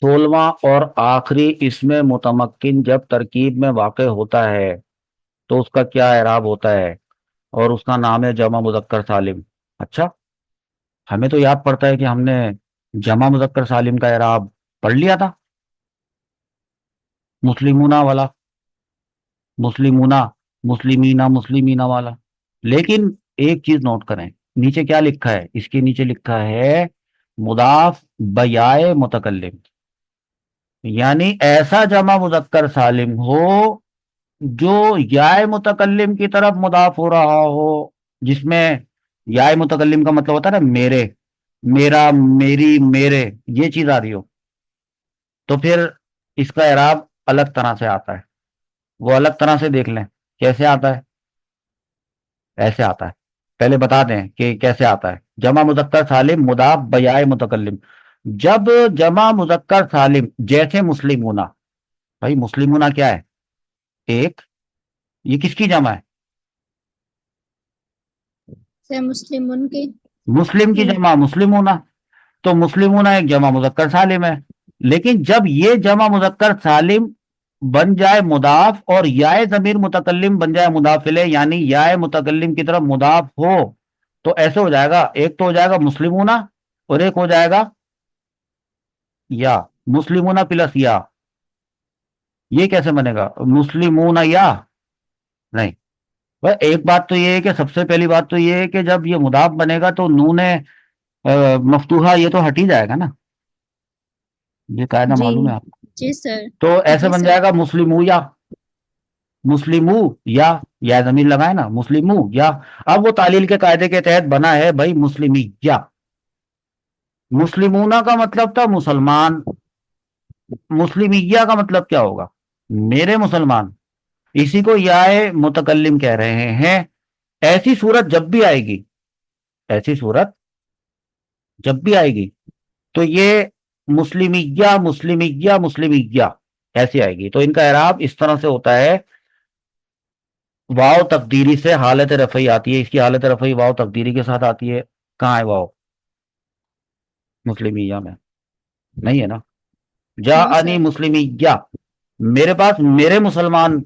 16واں اور آخری اسم متمکن جب ترکیب میں واقع ہوتا ہے تو اس کا کیا اعراب ہوتا ہے؟ اور اس کا نام ہے جمع مذکر سالم۔ اچھا، ہمیں تو یاد پڑتا ہے کہ ہم نے جمع مذکر سالم کا اعراب پڑھ لیا تھا، مسلمونہ والا، مسلمونہ، مسلمینہ، مسلمینہ والا۔ لیکن ایک چیز نوٹ کریں، نیچے کیا لکھا ہے؟ اس کے نیچے لکھا ہے مضاف بیائے متکلم، یعنی ایسا جمع مذکر سالم ہو جو یائے متکلم کی طرف مضاف ہو رہا ہو، جس میں یائے متکلم کا مطلب ہوتا ہے نا میرے، میرا، میری، میرے، یہ چیز آ رہی ہو، تو پھر اس کا اعراب الگ طرح سے آتا ہے۔ وہ الگ طرح سے دیکھ لیں کیسے آتا ہے۔ ایسے آتا ہے، پہلے بتا دیں کہ کیسے آتا ہے۔ جمع مذکر سالم مضاف بیائے متکلم، جب جمع مذکر سالم جیسے مسلمونہ، بھائی مسلمونہ کیا ہے؟ ایک، یہ کس کی جمع ہے؟ سے مسلمون کی مسلم کی جمع مسلمونہ، تو مسلمونہ ایک جمع مذکر سالم ہے۔ لیکن جب یہ جمع مذکر سالم بن جائے مضاف اور یائے ضمیر متکلم بن جائے مضاف الیہ، یعنی یائے متکلم کی طرف مضاف ہو، تو ایسے ہو جائے گا، ایک تو ہو جائے گا مسلمونہ اور ایک ہو جائے گا یا، مسلمونہ پلس یا۔ یہ کیسے بنے گا؟ مسلمونہ یا نہیں؟ بس ایک بات تو یہ ہے کہ سب سے پہلی بات تو یہ ہے کہ جب یہ مضاف بنے گا تو نون مفتوحہ یہ تو ہٹ ہی جائے گا نا، یہ قاعدہ جی معلوم ہے آپ کو؟ جی سر تو ایسے جی بن سر جائے گا مسلمو یا، مسلمو یا ضمیر لگائے نا، مسلمو یا۔ اب وہ تعلیل کے قاعدے کے تحت بنا ہے بھائی مسلمی یا۔ مسلمونہ کا مطلب تھا مسلمان، مسلمیہ کا مطلب کیا ہوگا؟ میرے مسلمان، اسی کو یائے متکلم کہہ رہے ہیں۔ ایسی صورت جب بھی آئے گی، ایسی صورت جب بھی آئے گی تو یہ مسلمیہ، مسلمیہ، مسلمیہ ایسی آئے گی، تو ان کا اعراب اس طرح سے ہوتا ہے، واو تقدیری سے حالت رفعی آتی ہے، اس کی حالت رفعی واو تقدیری کے ساتھ آتی ہے۔ کہاں ہے واو؟ مسلمیہ میں نہیں ہے نا۔ جا نو انی سر مسلمیہ، میرے پاس میرے مسلمان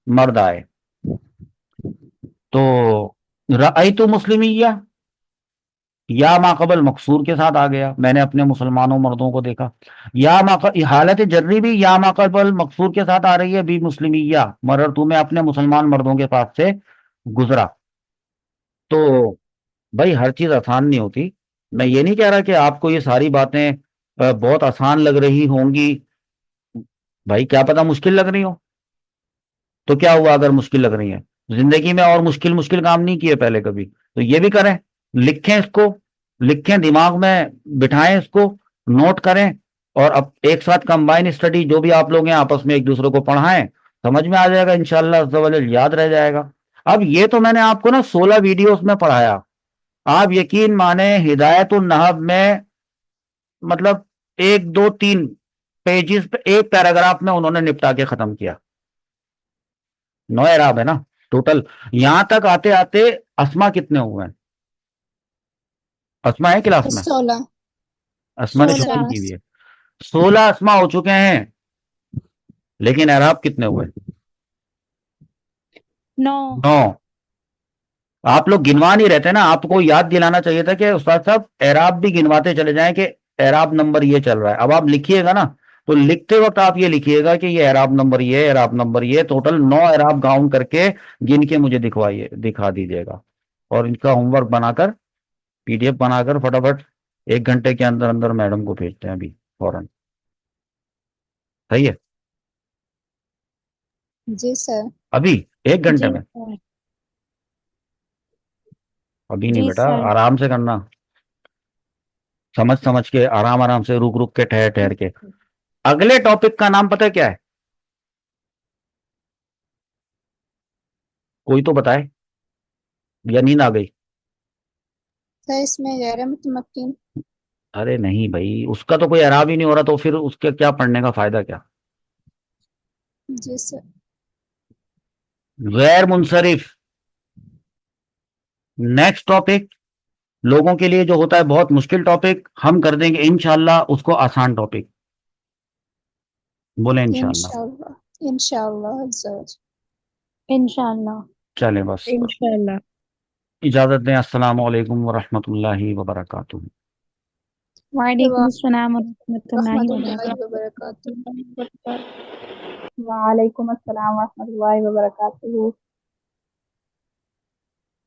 مرد آئے، تو رأیت مسلمیہ، یا ما قبل مقصور کے ساتھ آ گیا، میں نے اپنے مسلمانوں مردوں کو دیکھا۔ یا ما حالت جری بھی یا ما قبل مقصور کے ساتھ آ رہی ہے، بھی مسلمیہ، مررتو میں اپنے مسلمان مردوں کے پاس سے گزرا۔ تو بھائی ہر چیز آسان نہیں ہوتی، میں یہ نہیں کہہ رہا کہ آپ کو یہ ساری باتیں بہت آسان لگ رہی ہوں گی، بھائی کیا پتا مشکل لگ رہی ہو، تو کیا ہوا اگر مشکل لگ رہی ہیں؟ زندگی میں اور مشکل مشکل کام نہیں کیے پہلے کبھی، تو یہ بھی کریں، لکھیں اس کو، لکھیں، دماغ میں بٹھائیں اس کو، نوٹ کریں، اور اب ایک ساتھ کمبائن اسٹڈی جو بھی آپ لوگ ہیں آپس میں ایک دوسرے کو پڑھائیں، سمجھ میں آ جائے گا انشاءاللہ عز و جل، یاد رہ جائے گا۔ اب یہ تو میں نے آپ کو نا 16 ویڈیوز میں پڑھایا، آپ یقین مانیں ہدایت النحو میں مطلب 1 2 3 پیجز پہ ایک پیراگراف میں انہوں نے نپٹا کے ختم کیا۔ 9 اعراب ہے نا ٹوٹل، یہاں تک آتے آتے اسما کتنے ہوئے ہیں؟ اسما ہے کلاس میں؟ 16 اسما نے چھٹی 16 کی ہوئی ہے، 16 اسما ہو چکے ہیں، لیکن اعراب کتنے ہوئے؟ 9 9۔ آپ لوگ گنوا نہیں رہتے نا، آپ کو یاد دلانا چاہیے تھا کہ استاد صاحب اعراب بھی گنواتے چلے جائیں کہ اعراب نمبر یہ چل رہا ہے۔ اب آپ لکھیے گا نا تو لکھتے وقت آپ یہ لکھیے گا کہ یہ اعراب نمبر یہ، اعراب نمبر یہ، ٹوٹل 9 اعراب گاؤن کر کے گن کے مجھے دکھا دیجیے گا، اور ان کا ہوم ورک بنا کر پی ڈی ایف بنا کر فٹافٹ 1 گھنٹے کے اندر اندر میڈم کو بھیجتے ہیں ابھی فوراً، صحیح ہے؟ جی سر ابھی 1 گھنٹے جی میں؟ سر ابھی نہیں جی بیٹا، سر آرام سے کرنا، سمجھ سمجھ کے، آرام آرام سے، رک رک کے، ٹھہر ٹھہر کے۔ اگلے ٹاپک کا نام پتہ ہے کیا ہے؟ کوئی تو بتائے، یا نیند آ گئی؟ سر اس میں غیر متمکن ارے نہیں بھائی، اس کا تو کوئی اعراب ہی نہیں ہو رہا، تو پھر اس کے کیا پڑھنے کا فائدہ کیا؟ جی سر غیر منصرف، نیکسٹ ٹاپک لوگوں کے لیے جو ہوتا ہے بہت مشکل ٹاپک، ہم کر دیں گے انشاءاللہ اس کو آسان ٹاپک۔ بولیں انشاءاللہ. انشاءاللہ. انشاءاللہ عز و جل. انشاءاللہ. چلیں بس انشاءاللہ. اجازت دیں. السلام علیکم ورحمۃ اللہ وبرکاتہ. وعلیکم السلام ورحمۃ اللہ رحمۃ اللہ وبرکاتہ. وبرکاتہ. وعلیکم السلام ورحمۃ اللہ وبرکاتہ.